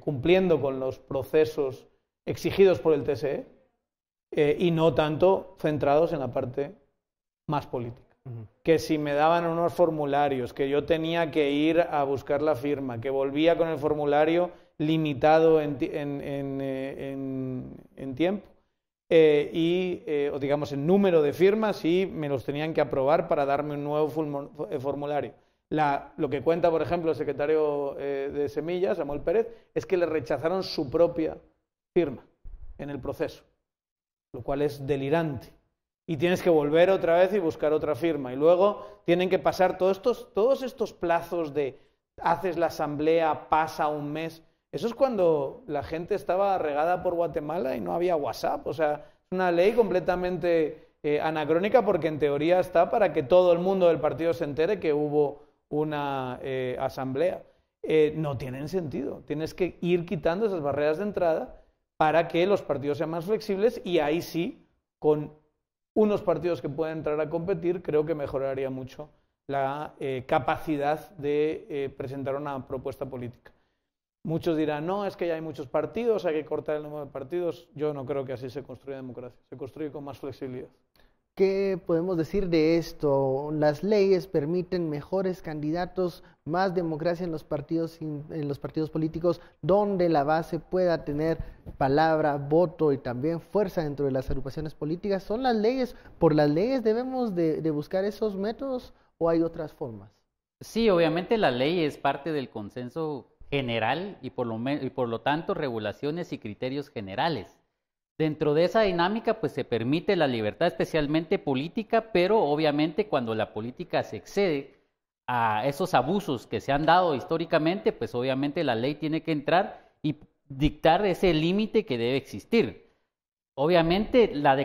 cumpliendo con los procesos exigidos por el TSE y no tanto centrados en la parte más política. que si me daban unos formularios, que yo tenía que ir a buscar la firma, que volvía con el formulario limitado en tiempo o digamos en número de firmas, y me los tenían que aprobar para darme un nuevo formulario. Lo que cuenta, por ejemplo, el secretario de Semillas, Samuel Pérez, es que le rechazaron su propia firma en el proceso, lo cual es delirante. Y tienes que volver otra vez y buscar otra firma. Y luego tienen que pasar todos estos plazos de haces la asamblea, pasa un mes. Eso es cuando la gente estaba regada por Guatemala y no había WhatsApp. O sea, es una ley completamente anacrónica, porque en teoría está para que todo el mundo del partido se entere que hubo una asamblea. No tienen sentido. Tienes que ir quitando esas barreras de entrada para que los partidos sean más flexibles, y ahí sí, con unos partidos que pueden entrar a competir, creo que mejoraría mucho la capacidad de presentar una propuesta política. Muchos dirán, no, es que ya hay muchos partidos, hay que cortar el número de partidos. Yo no creo que así se construya democracia, se construye con más flexibilidad. ¿Qué podemos decir de esto? Las leyes permiten mejores candidatos, más democracia en los partidos políticos, donde la base pueda tener palabra, voto y también fuerza dentro de las agrupaciones políticas. ¿Son las leyes? ¿Por las leyes debemos de buscar esos métodos o hay otras formas? Sí, obviamente la ley es parte del consenso general y por lo tanto regulaciones y criterios generales. Dentro de esa dinámica, pues se permite la libertad, especialmente política, pero obviamente cuando la política se excede a esos abusos que se han dado históricamente, pues obviamente la ley tiene que entrar y dictar ese límite que debe existir. Obviamente la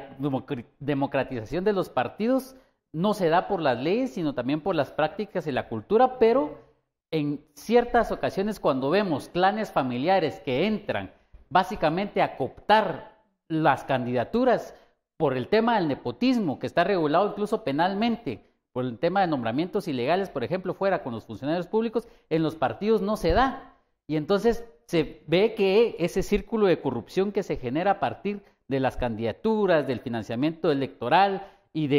democratización de los partidos no se da por las leyes, sino también por las prácticas y la cultura, pero en ciertas ocasiones cuando vemos clanes familiares que entran básicamente a cooptar las candidaturas por el tema del nepotismo, que está regulado incluso penalmente, por el tema de nombramientos ilegales, por ejemplo, fuera con los funcionarios públicos, en los partidos no se da. Y entonces se ve que ese círculo de corrupción que se genera a partir de las candidaturas, del financiamiento electoral y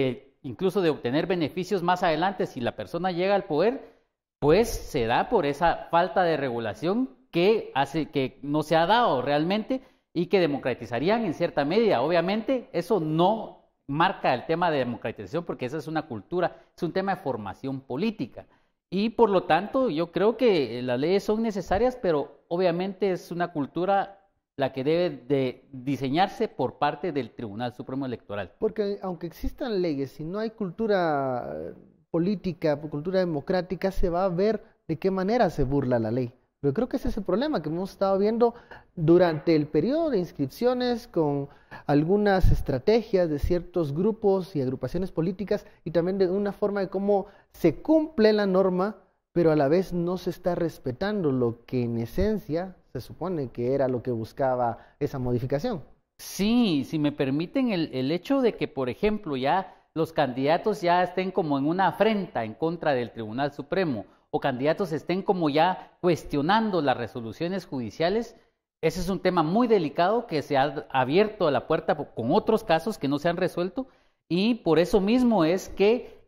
incluso de obtener beneficios más adelante si la persona llega al poder, pues se da por esa falta de regulación que hace que no se ha dado realmente y que democratizarían en cierta medida. Obviamente eso no marca el tema de democratización, porque esa es una cultura, es un tema de formación política. Y por lo tanto yo creo que las leyes son necesarias, pero obviamente es una cultura la que debe de diseñarse por parte del Tribunal Supremo Electoral. Porque aunque existan leyes, si no hay cultura política, cultura democrática, se va a ver de qué manera se burla la ley. Pero creo que ese es el problema que hemos estado viendo durante el periodo de inscripciones, con algunas estrategias de ciertos grupos y agrupaciones políticas, y también de una forma de cómo se cumple la norma, pero a la vez no se está respetando lo que en esencia se supone que era lo que buscaba esa modificación. Sí, si me permiten, el hecho de que, por ejemplo, ya los candidatos ya estén como en una afrenta en contra del Tribunal Supremo, o candidatos estén como ya cuestionando las resoluciones judiciales, ese es un tema muy delicado que se ha abierto a la puerta con otros casos que no se han resuelto, y por eso mismo es que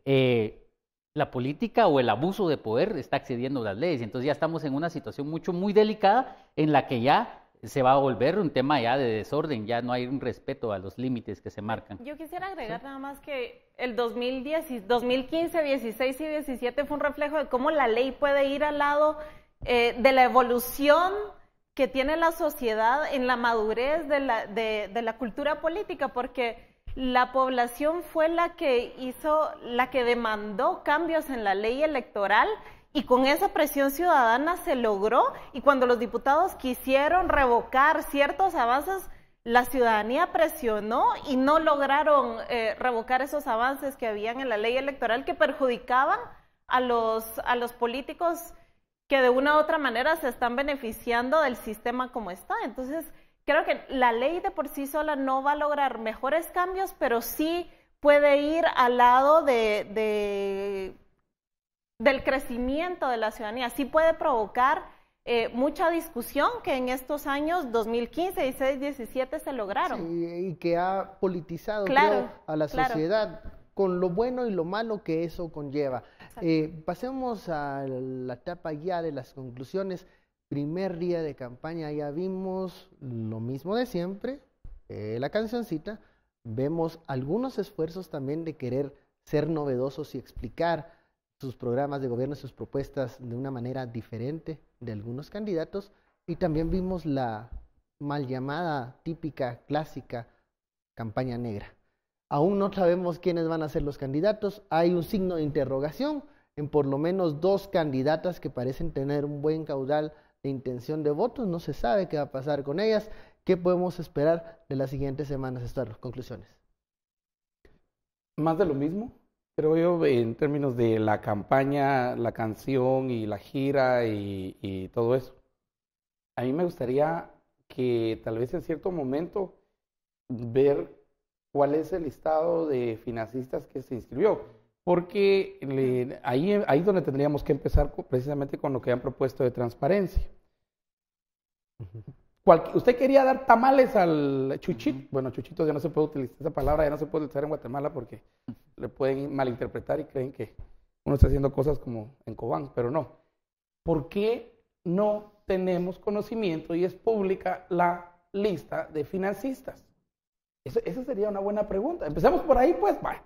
la política o el abuso de poder está excediendo las leyes. Entonces ya estamos en una situación muy delicada en la que ya se va a volver un tema ya de desorden, ya no hay un respeto a los límites que se marcan. Yo quisiera agregar nada más que el 2015, 16 y 17 fue un reflejo de cómo la ley puede ir al lado de la evolución que tiene la sociedad en la madurez de la cultura política, porque la población fue la que demandó cambios en la ley electoral, y con esa presión ciudadana se logró, y cuando los diputados quisieron revocar ciertos avances, la ciudadanía presionó y no lograron revocar esos avances que habían en la ley electoral que perjudicaban a los políticos que de una u otra manera se están beneficiando del sistema como está. Entonces, creo que la ley de por sí sola no va a lograr mejores cambios, pero sí puede ir al lado del crecimiento de la ciudadanía. Sí puede provocar mucha discusión que en estos años 2015, 16, 17 se lograron. Sí, y que ha politizado, claro, creo, a la sociedad. con lo bueno y lo malo que eso conlleva. Pasemos a la etapa ya de las conclusiones. Primer día de campaña, ya vimos lo mismo de siempre, la cancioncita. Vemos algunos esfuerzos también de querer ser novedosos y explicar sus programas de gobierno, sus propuestas de una manera diferente de algunos candidatos. Y también vimos la mal llamada, típica, clásica campaña negra. Aún no sabemos quiénes van a ser los candidatos. Hay un signo de interrogación en por lo menos 2 candidatas que parecen tener un buen caudal de intención de votos. No se sabe qué va a pasar con ellas. ¿Qué podemos esperar de las siguientes semanas? Estas las conclusiones. Más de lo mismo, creo yo, en términos de la campaña, la canción y la gira y todo eso. A mí me gustaría que tal vez en cierto momento ver cuál es el listado de financistas que se inscribió, porque ahí es donde tendríamos que empezar precisamente con lo que han propuesto de transparencia. Usted quería dar tamales al chuchito. Bueno, chuchito ya no se puede utilizar, esa palabra ya no se puede utilizar en Guatemala porque le pueden malinterpretar y creen que uno está haciendo cosas como en Cobán, pero no. ¿Por qué no tenemos conocimiento y es pública la lista de financistas? Esa sería una buena pregunta. Empecemos por ahí, pues, vaya.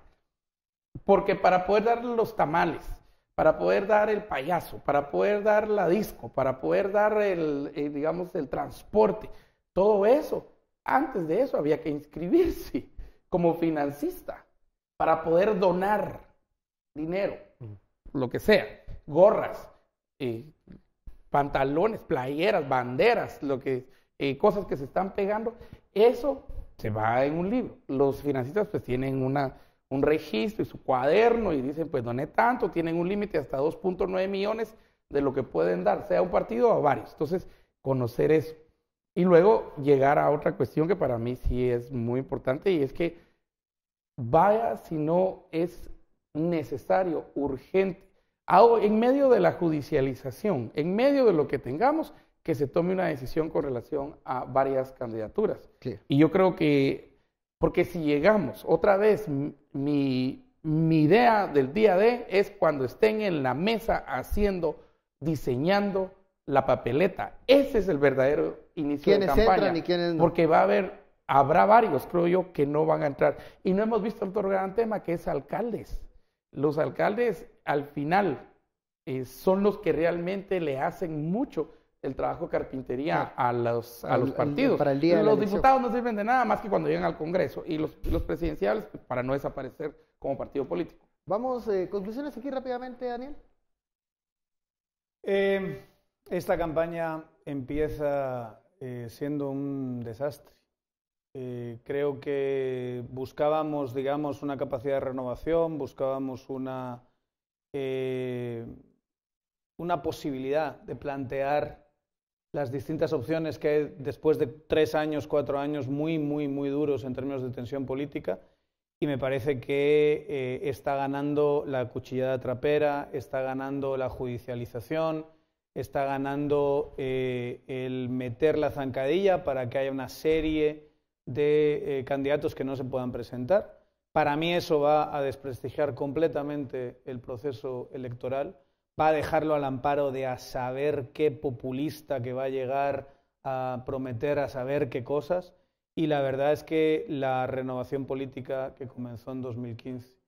Porque para poder dar los tamales, para poder dar el payaso, para poder dar la disco, para poder dar digamos, el transporte, todo eso, antes de eso había que inscribirse como financista para poder donar dinero, lo que sea, gorras, pantalones, playeras, banderas, cosas que se están pegando, eso se va en un libro. Los financistas pues tienen un registro y su cuaderno y dicen, pues doné tanto, tienen un límite hasta 2.9 millones de lo que pueden dar, sea un partido o a varios. Entonces, conocer eso. Y luego llegar a otra cuestión que para mí sí es muy importante y es que vaya si no es necesario, urgente, en medio de la judicialización, en medio de lo que tengamos, que se tome una decisión con relación a varias candidaturas. Sí. Y yo creo que, porque si llegamos otra vez, mi idea del día D es cuando estén en la mesa diseñando la papeleta. Ese es el verdadero inicio de campaña. ¿Quiénes entran y quiénes no? Porque habrá varios, creo yo, que no van a entrar. Y no hemos visto otro gran tema que es alcaldes. Los alcaldes, al final, son los que realmente le hacen mucho el trabajo de carpintería a los partidos. Para el día los diputados no sirven de nada más que cuando llegan al Congreso y los presidenciales pues, para no desaparecer como partido político. Vamos, conclusiones aquí rápidamente, Daniel. Esta campaña empieza siendo un desastre. Creo que buscábamos, digamos, una capacidad de renovación, buscábamos una posibilidad de plantear las distintas opciones que hay después de 3 años, 4 años muy, muy, muy duros en términos de tensión política, y me parece que está ganando la cuchillada trapera, está ganando la judicialización, está ganando el meter la zancadilla para que haya una serie de candidatos que no se puedan presentar. Para mí eso va a desprestigiar completamente el proceso electoral, va a dejarlo al amparo de a saber qué populista que va a llegar a prometer a saber qué cosas, y la verdad es que la renovación política que comenzó en 2015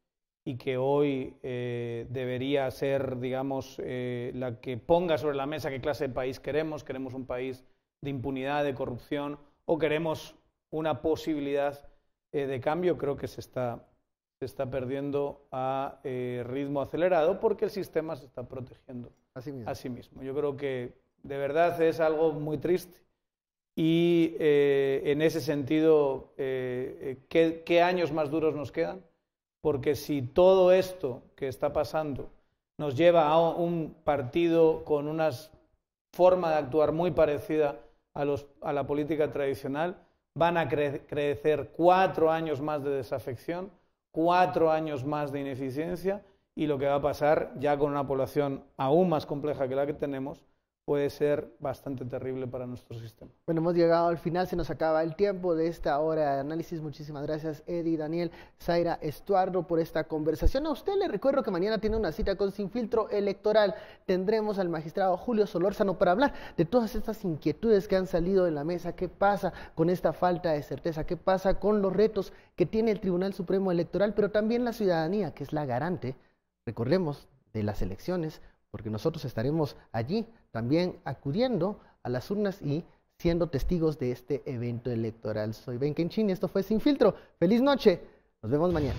y que hoy debería ser, digamos, la que ponga sobre la mesa qué clase de país queremos un país de impunidad, de corrupción, o queremos una posibilidad de cambio, creo que se está perdiendo a ritmo acelerado porque el sistema se está protegiendo a sí mismo. Yo creo que de verdad es algo muy triste y en ese sentido, ¿qué años más duros nos quedan? Porque si todo esto que está pasando nos lleva a un partido con una forma de actuar muy parecida a la política tradicional, van a crecer 4 años más de desafección, 4 años más de ineficiencia, y lo que va a pasar, ya con una población aún más compleja que la que tenemos, puede ser bastante terrible para nuestro sistema. Bueno, hemos llegado al final, se nos acaba el tiempo de esta hora de análisis. Muchísimas gracias, Eddie, Daniel, Zaira, Estuardo, por esta conversación. A usted le recuerdo que mañana tiene una cita con Sin Filtro Electoral. Tendremos al magistrado Julio Solórzano para hablar de todas estas inquietudes que han salido en la mesa. ¿Qué pasa con esta falta de certeza? ¿Qué pasa con los retos que tiene el Tribunal Supremo Electoral, pero también la ciudadanía, que es la garante, recordemos, de las elecciones? Porque nosotros estaremos allí también acudiendo a las urnas y siendo testigos de este evento electoral. Soy Ben Kenchin y esto fue Sin Filtro. Feliz noche, nos vemos mañana.